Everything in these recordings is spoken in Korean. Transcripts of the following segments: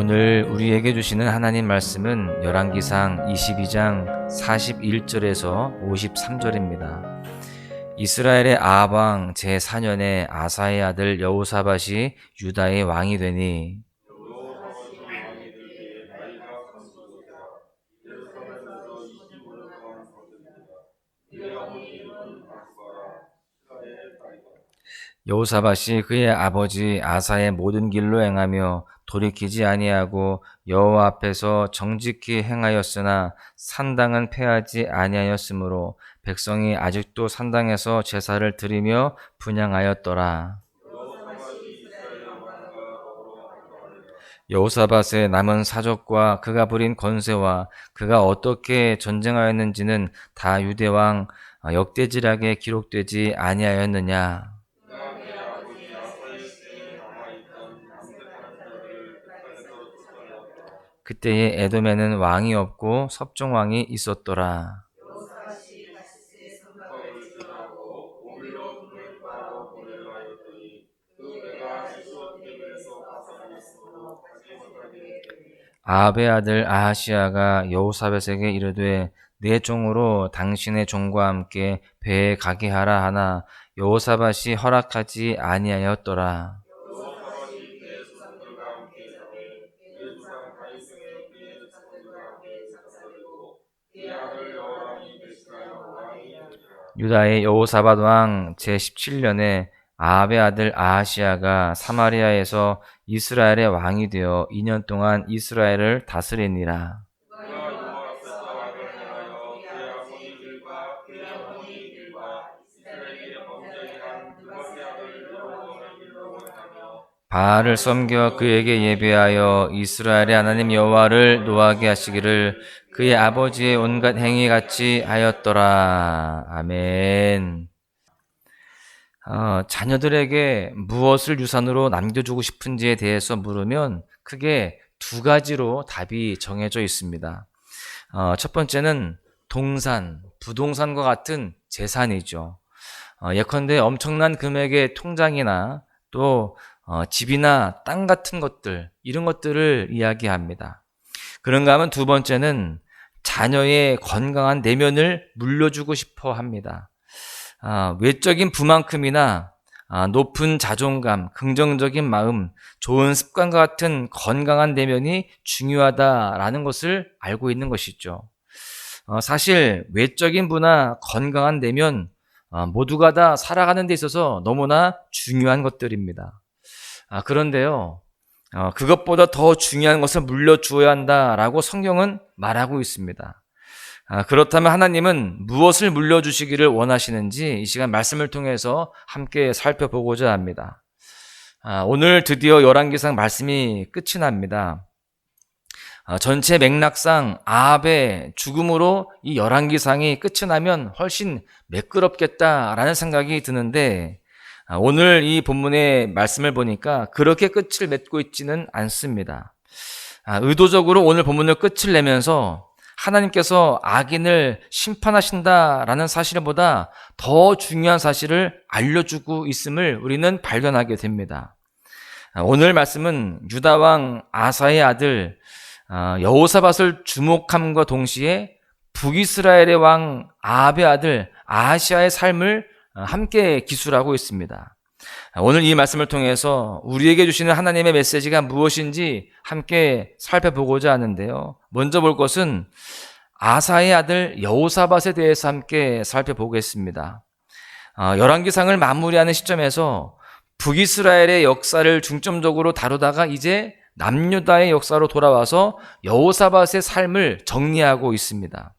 오늘 우리에게 주시는 하나님 말씀은 열왕기상 22장 41절에서 53절입니다. 이스라엘의 아합 왕 제4년에 아사의 아들 여호사밧이 유다의 왕이 되니 여호사밧이 그의 아버지 아사의 모든 길로 행하며 돌이키지 아니하고 여호와 앞에서 정직히 행하였으나 산당은 패하지 아니하였으므로 백성이 아직도 산당에서 제사를 드리며 분향하였더라. 여호사밧의 남은 사적과 그가 부린 권세와 그가 어떻게 전쟁하였는지는 다 유대왕 역대지락에 기록되지 아니하였느냐. 그때에 에돔에는 왕이 없고 섭종왕이 있었더라. 아합의 아들 아하시야가 여호사밧에게 이르되 내 종으로 당신의 종과 함께 배에 가게 하라 하나 여호사밧이 허락하지 아니하였더라. 유다의 여호사밧 왕 제17년에 아합의 아들 아하시야가 사마리아에서 이스라엘의 왕이 되어 2년 동안 이스라엘을 다스리니라. 바알을 섬겨 그에게 예배하여 이스라엘의 하나님 여호와를 노하게 하시기를 그의 아버지의 온갖 행위 같이 하였더라. 아멘. 자녀들에게 무엇을 유산으로 남겨주고 싶은지에 대해서 물으면 크게 두 가지로 답이 정해져 있습니다. 첫 번째는 동산, 부동산과 같은 재산이죠. 예컨대 엄청난 금액의 통장이나 또 집이나 땅 같은 것들, 이런 것들을 이야기합니다. 그런가 하면 두 번째는 자녀의 건강한 내면을 물려주고 싶어 합니다. 외적인 부만큼이나 높은 자존감, 긍정적인 마음, 좋은 습관과 같은 건강한 내면이 중요하다라는 것을 알고 있는 것이죠. 사실 외적인 부나 건강한 내면 모두가 다 살아가는 데 있어서 너무나 중요한 것들입니다. 그런데요, 그것보다 더 중요한 것을 물려주어야 한다라고 성경은 말하고 있습니다. 그렇다면 하나님은 무엇을 물려주시기를 원하시는지 이 시간 말씀을 통해서 함께 살펴보고자 합니다. 오늘 드디어 열왕기상 말씀이 끝이 납니다. 전체 맥락상 아합의 죽음으로 이 열왕기상이 끝이 나면 훨씬 매끄럽겠다라는 생각이 드는데 오늘 이 본문의 말씀을 보니까 그렇게 끝을 맺고 있지는 않습니다. 의도적으로 오늘 본문을 끝을 내면서 하나님께서 악인을 심판하신다라는 사실보다 더 중요한 사실을 알려주고 있음을 우리는 발견하게 됩니다. 오늘 말씀은 유다왕 아사의 아들 여호사밧을 주목함과 동시에 북이스라엘의 왕 아합의 아들 아하시야의 삶을 함께 기술하고 있습니다. 오늘 이 말씀을 통해서 우리에게 주시는 하나님의 메시지가 무엇인지 함께 살펴보고자 하는데요. 먼저 볼 것은 아사의 아들 여호사밧에 대해서 함께 살펴보겠습니다. 열왕기상을 마무리하는 시점에서 북이스라엘의 역사를 중점적으로 다루다가 이제 남유다의 역사로 돌아와서 여호사밧의 삶을 정리하고 있습니다.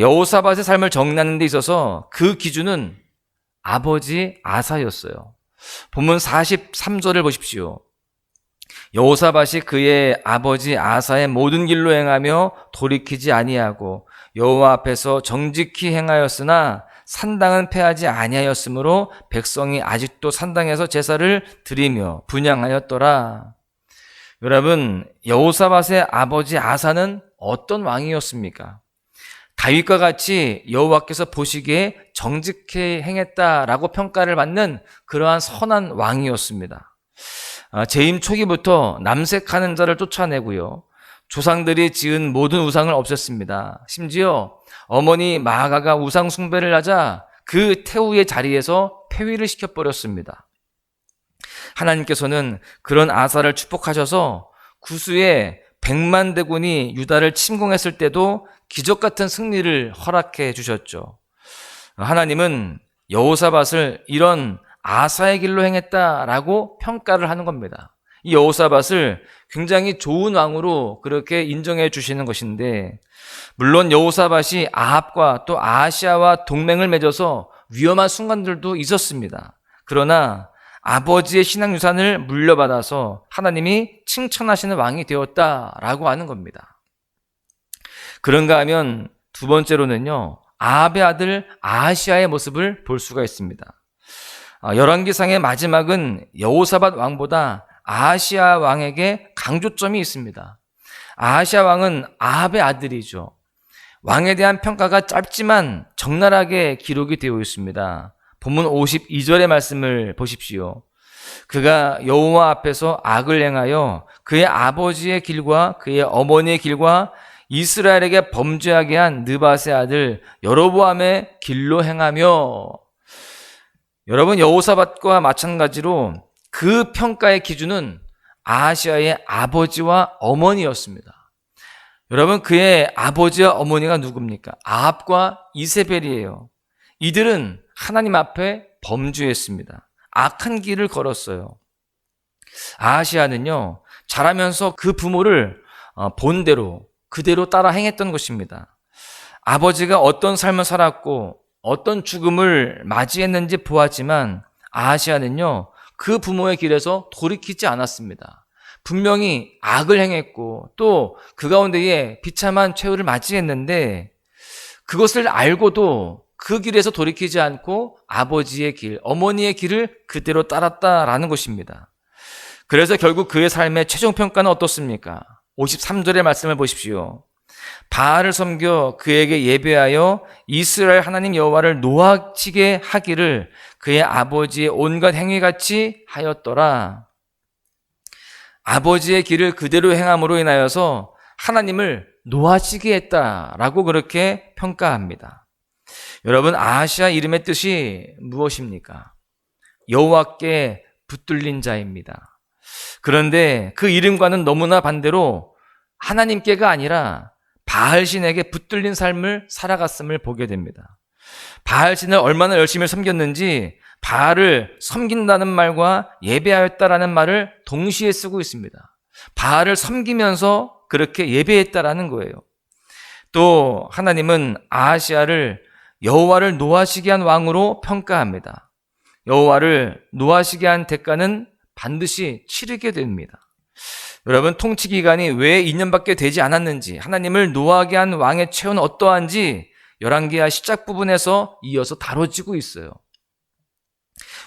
여호사밧의 삶을 정리하는 데 있어서 그 기준은 아버지 아사였어요. 본문 43절을 보십시오. 여호사밧이 그의 아버지 아사의 모든 길로 행하며 돌이키지 아니하고 여호와 앞에서 정직히 행하였으나 산당은 패하지 아니하였으므로 백성이 아직도 산당에서 제사를 드리며 분향하였더라. 여러분, 여호사밧의 아버지 아사는 어떤 왕이었습니까? 다윗과 같이 여호와께서 보시기에 정직히 행했다라고 평가를 받는 그러한 선한 왕이었습니다. 재임 초기부터 남색하는 자를 쫓아내고요. 조상들이 지은 모든 우상을 없앴습니다. 심지어 어머니 마아가가 우상 숭배를 하자 그 태후의 자리에서 폐위를 시켜버렸습니다. 하나님께서는 그런 아사를 축복하셔서 구수의 100만 대군이 유다를 침공했을 때도 기적 같은 승리를 허락해 주셨죠. 하나님은 여호사밧을 이런 아사의 길로 행했다라고 평가를 하는 겁니다. 이 여호사밧을 굉장히 좋은 왕으로 그렇게 인정해 주시는 것인데, 물론 여호사밧이 아합과 또 아하시아와 동맹을 맺어서 위험한 순간들도 있었습니다. 그러나 아버지의 신앙 유산을 물려받아서 하나님이 칭찬하시는 왕이 되었다라고 하는 겁니다. 그런가 하면 두 번째로는요, 아합의 아들 아하시아의 모습을 볼 수가 있습니다. 열왕기상의 마지막은 여호사밧 왕보다 아하시아 왕에게 강조점이 있습니다. 아하시아 왕은 아합의 아들이죠. 왕에 대한 평가가 짧지만 적나라하게 기록이 되어 있습니다. 본문 52절의 말씀을 보십시오. 그가 여호와 앞에서 악을 행하여 그의 아버지의 길과 그의 어머니의 길과 이스라엘에게 범죄하게 한 느밧의 아들 여로보암의 길로 행하며, 여러분, 여호사밧과 마찬가지로 그 평가의 기준은 아하시아의 아버지와 어머니였습니다. 여러분, 그의 아버지와 어머니가 누굽니까? 아합과 이세벨이에요. 이들은 하나님 앞에 범죄했습니다. 악한 길을 걸었어요. 아하시아는요, 자라면서 그 부모를 본대로 그대로 따라 행했던 것입니다. 아버지가 어떤 삶을 살았고 어떤 죽음을 맞이했는지 보았지만 아하시아는요, 그 부모의 길에서 돌이키지 않았습니다. 분명히 악을 행했고 또 그 가운데에 비참한 최후를 맞이했는데 그것을 알고도 그 길에서 돌이키지 않고 아버지의 길, 어머니의 길을 그대로 따랐다라는 것입니다. 그래서 결국 그의 삶의 최종 평가는 어떻습니까? 53절의 말씀을 보십시오. 바알을 섬겨 그에게 예배하여 이스라엘 하나님 여호와를 노하치게 하기를 그의 아버지의 온갖 행위같이 하였더라. 아버지의 길을 그대로 행함으로 인하여서 하나님을 노하시게 했다라고 그렇게 평가합니다. 여러분, 아하시아 이름의 뜻이 무엇입니까? 여호와께 붙들린 자입니다. 그런데 그 이름과는 너무나 반대로 하나님께가 아니라 바알신에게 붙들린 삶을 살아갔음을 보게 됩니다. 바알신을 얼마나 열심히 섬겼는지 바알을 섬긴다는 말과 예배하였다라는 말을 동시에 쓰고 있습니다. 바알을 섬기면서 그렇게 예배했다라는 거예요. 또 하나님은 아하시아를 여호와를 노하시게 한 왕으로 평가합니다. 여호와를 노하시게 한 대가는 반드시 치르게 됩니다. 여러분, 통치 기간이 왜 2년밖에 되지 않았는지, 하나님을 노하게 한 왕의 최후는 어떠한지 열왕기하 시작 부분에서 이어서 다뤄지고 있어요.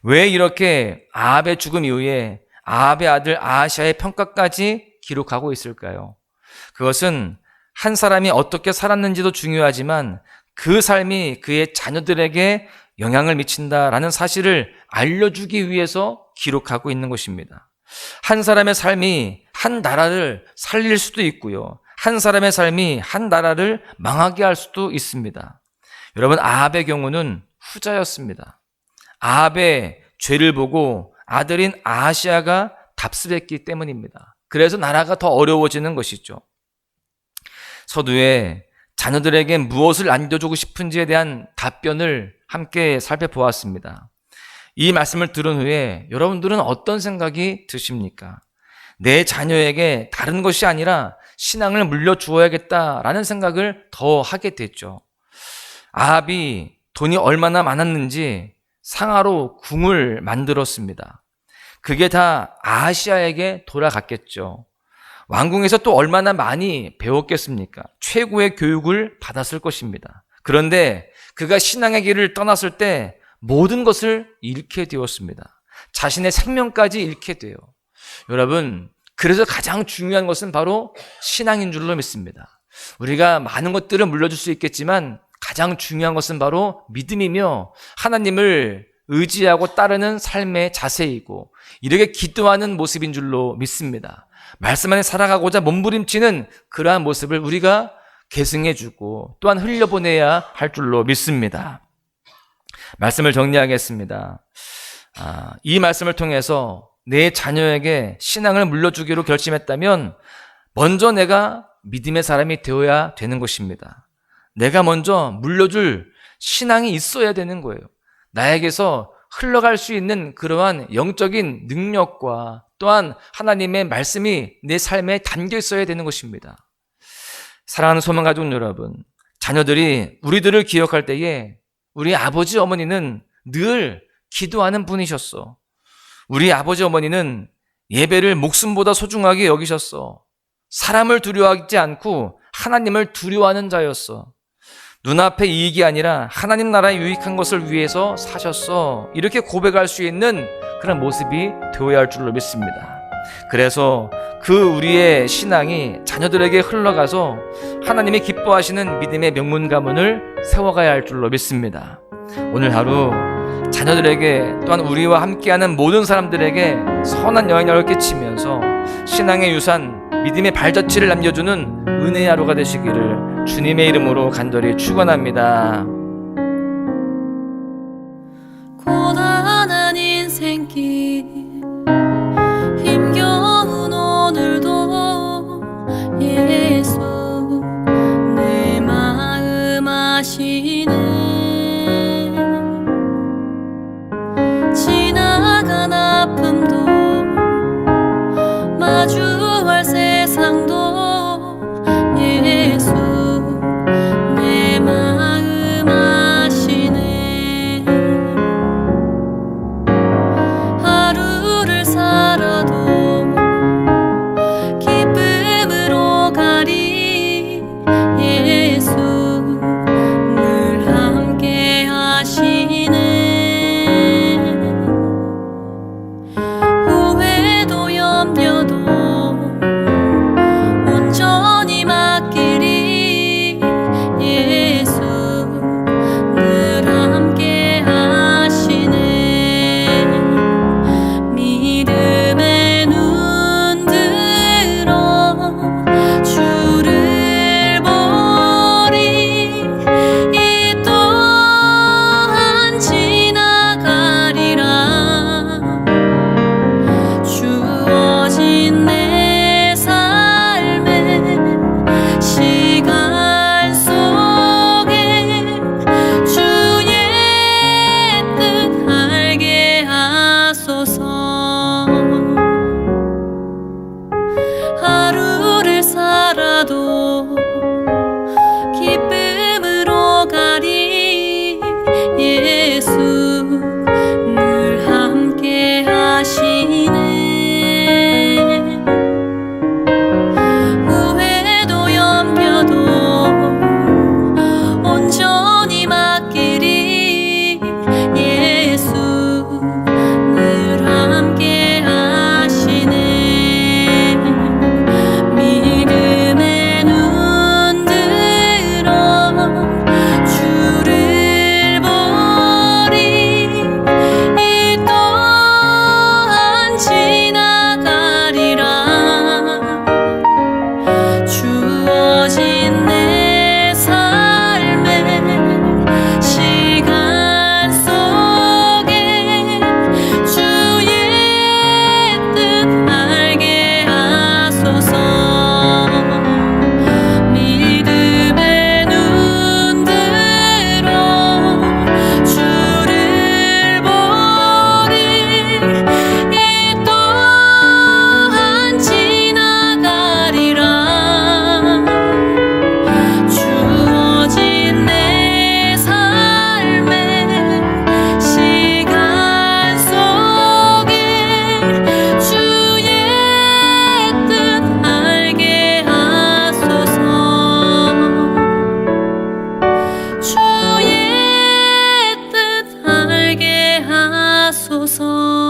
왜 이렇게 아합의 죽음 이후에 아합의 아들 아하시아의 평가까지 기록하고 있을까요? 그것은 한 사람이 어떻게 살았는지도 중요하지만 그 삶이 그의 자녀들에게 영향을 미친다라는 사실을 알려주기 위해서 기록하고 있는 것입니다. 한 사람의 삶이 한 나라를 살릴 수도 있고요, 한 사람의 삶이 한 나라를 망하게 할 수도 있습니다. 여러분, 아합의 경우는 후자였습니다. 아합의 죄를 보고 아들인 아하시아가 답습했기 때문입니다. 그래서 나라가 더 어려워지는 것이죠. 서두에 자녀들에게 무엇을 안겨주고 싶은지에 대한 답변을 함께 살펴보았습니다. 이 말씀을 들은 후에 여러분들은 어떤 생각이 드십니까? 내 자녀에게 다른 것이 아니라 신앙을 물려주어야겠다라는 생각을 더 하게 됐죠. 아합이 돈이 얼마나 많았는지 상하로 궁을 만들었습니다. 그게 다 아하시아에게 돌아갔겠죠. 왕궁에서 또 얼마나 많이 배웠겠습니까? 최고의 교육을 받았을 것입니다. 그런데 그가 신앙의 길을 떠났을 때 모든 것을 잃게 되었습니다. 자신의 생명까지 잃게 돼요. 여러분, 그래서 가장 중요한 것은 바로 신앙인 줄로 믿습니다. 우리가 많은 것들을 물려줄 수 있겠지만 가장 중요한 것은 바로 믿음이며 하나님을 의지하고 따르는 삶의 자세이고 이렇게 기도하는 모습인 줄로 믿습니다. 말씀 안에 살아가고자 몸부림치는 그러한 모습을 우리가 계승해주고 또한 흘려보내야 할 줄로 믿습니다. 말씀을 정리하겠습니다. 이 말씀을 통해서 내 자녀에게 신앙을 물려주기로 결심했다면 먼저 내가 믿음의 사람이 되어야 되는 것입니다. 내가 먼저 물려줄 신앙이 있어야 되는 거예요. 나에게서 흘러갈 수 있는 그러한 영적인 능력과 또한 하나님의 말씀이 내 삶에 담겨 있어야 되는 것입니다. 사랑하는 소망가족 여러분, 자녀들이 우리들을 기억할 때에 우리 아버지 어머니는 늘 기도하는 분이셨어. 우리 아버지 어머니는 예배를 목숨보다 소중하게 여기셨어. 사람을 두려워하지 않고 하나님을 두려워하는 자였어. 눈앞의 이익이 아니라 하나님 나라에 유익한 것을 위해서 사셨어. 이렇게 고백할 수 있는 그런 모습이 되어야 할 줄로 믿습니다. 그래서 그 우리의 신앙이 자녀들에게 흘러가서 하나님이 기뻐하시는 믿음의 명문 가문을 세워가야 할 줄로 믿습니다. 오늘 하루 자녀들에게 또한 우리와 함께하는 모든 사람들에게 선한 영향력을 끼치면서 신앙의 유산, 믿음의 발자취를 남겨주는 은혜의 하루가 되시기를 주님의 이름으로 간절히 축원합니다. 고단한 인생길 힘겨운 오늘도 예수 내 마음 아시네. 지나간 아픔도 마주할 세상도 예수 내 마음 아시네. 하루를 살아도 기쁨으로 가리 예수 늘 함께 하시네. 후회도 염려도 온전히 맡기리 예수 늘 함께 하시네. 믿음의 눈 들어 주를 보리 이 또한 지나가리라. 주어진 내 삶의 시간 속에 주의 뜻 알게 하소서. 하루를 살아도 기쁨으로 가리 예수 늘 함께 하시네. 후회도 염려도 온전히 맡기리 예수 늘 함께 하시네. 믿음의 눈 들어 주를 보리 이 또한 지나가리라. 주어진 내 삶의 시간 속에 주의 뜻 알게 하소서. 믿음의 눈 들어 주를 보리 이 또한 지나가리라. 주어진 내 삶의 시간 속에 주의 뜻 알게 하소서. 주의 뜻 알게 하소서.